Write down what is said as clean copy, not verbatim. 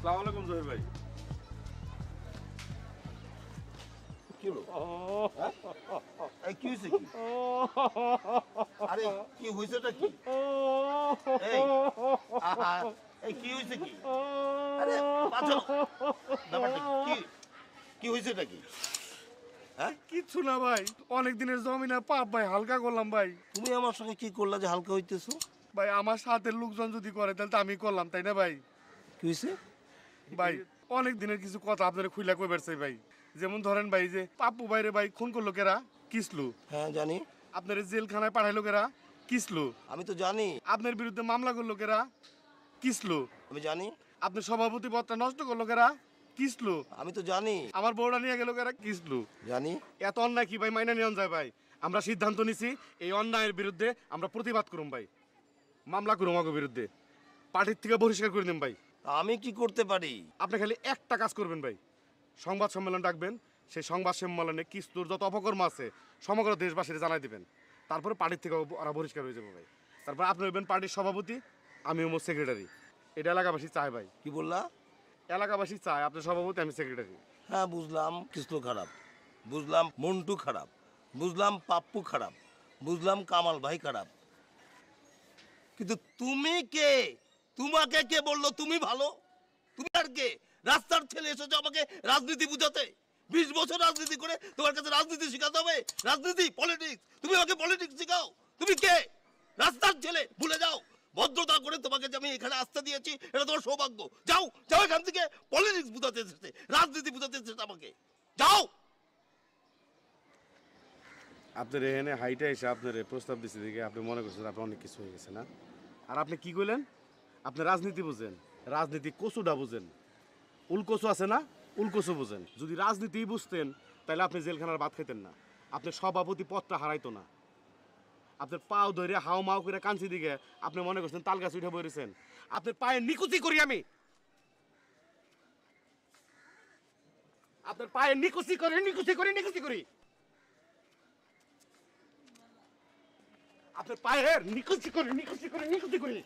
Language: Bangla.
আসসালামু আলাইকুম জহির ভাই। কি হলো? এই কি হয়েছে কি? আরে কি হয়েছেটা কি? এই আহা, এই কি হয়েছে কি? আরে বাঁচাও। ব্যাপারটা কি? কি হয়েছেটা কি? হ্যাঁ? কিচ্ছু না ভাই, অনেক দিনের জমিনা পাপ ভাই, হালকা করলাম ভাই। তুমি আমার সঙ্গে কি করলা যে হালকা হইতেছো? ভাই আমার সাথে লোকজন যদি করে তাহলে তো আমি করলাম, তাই না ভাই? কি হয়েছে? ভাই অনেক দিনের কিছু কথা আপনারা খুইলা কই বেরছে ভাই। যেমন ধরেন ভাই যে পাপ্পু ভাইরে ভাই খুন করলো কেরা? কিসলু। হ্যাঁ জানি। আপনার জেলখানায় পাঠাইলো কেরা? কিসলু। আমি তো জানি। আপনার বিরুদ্ধে মামলা করলো কেরা? কিসলু। আমি জানি। আপনার সভাপতি পদটা নষ্ট করলো কেরা? কিসলু। আমি তো জানি। আমার বউটা নিয়ে গেল কেরা? কিসলু। জানি। এত অন্যায় কি ভাই মাইনা নিয়ন যায় ভাই? আমরা সিদ্ধান্ত নিছি এই অন্যায়ের বিরুদ্ধে আমরা প্রতিবাদ করুম ভাই, মামলা করুম আগের বিরুদ্ধে, পার্টির থেকে বহিষ্কার করে দিন ভাই। আমি কি করতে পারি? আপনি খালি একটা কাজ করবেন ভাই, সংবাদ সম্মেলন ডাকবেন, সেই সংবাদ সম্মেলনে কিস্তুর যত অপকর্ম আছে সমগ্র দেশবাসীর জানাই দিবেন। তারপরে পার্টির থেকে ওরা বহিষ্কার হয়ে যাবো ভাই। তারপর আপনি হইবেন পার্টির সভাপতি, আমি হবো সেক্রেটারি। এটা এলাকাবাসী চায় ভাই। কি বললা? এলাকাবাসী চায় আপনি সভাপতি, আমি সেক্রেটারি। হ্যাঁ বুঝলাম কৃষ্ণ খারাপ, বুঝলাম মন্টু খারাপ, বুঝলাম পাপ্পু খারাপ, বুঝলাম কামাল ভাই খারাপ, কিন্তু তুমি কে? তোমাকে কে বললো তুমি ভালো? তুমি আর কে? রাস্তার ছেলে এসেছো আমাকে রাজনীতি বুঝাতে? 20 বছর রাজনীতি করে তোমার কাছে রাজনীতি শেখাতে হবে? রাজনীতি, পলিটিক্স? তুমি আমাকে পলিটিক্স শেখাও? তুমি কে? রাস্তার ছেলে, ভুলে যাও। ভদ্রতা করে তোমাকে যে আমি এখানে আসতে দিয়েছি এটা তোমার সৌভাগ্য। যাও যাও এখান থেকে। পলিটিক্স বুঝাতে এসেছে, রাজনীতি বুঝাতে এসেছে আমাকে। যাও। আপনার এখানে হাইটা এসে আপনার প্রস্তাব দিচ্ছে দেখে আপনি মনে করছেন আপনার অনেক কিছু হয়ে গেছে না? আর আপনি কি কইলেন? আপনি রাজনীতি বুঝেন, রাজনীতি কচুটা বুঝেন। উলকচু আছে না, উলকচু বুঝেন। যদি রাজনীতি বুঝতেন তাহলে আপনি জেলখানার ভাত খেতেন না, আপনি সভাপতি পদটা হারাইতো না। আপনার পাও ধরে হাও মাও করে কাঞ্চি দিকে আপনি মনে করছেন তাল গাছ উঠে বইরেছেন। আপনার পায়ে নিকুচি করি আমি, আপনার পায়ে নিকুচি করে নিকুচি করে নিকুচি করি, আপনার পায়ের নিকুচি করে নিকুচি করে নিকুচি করি।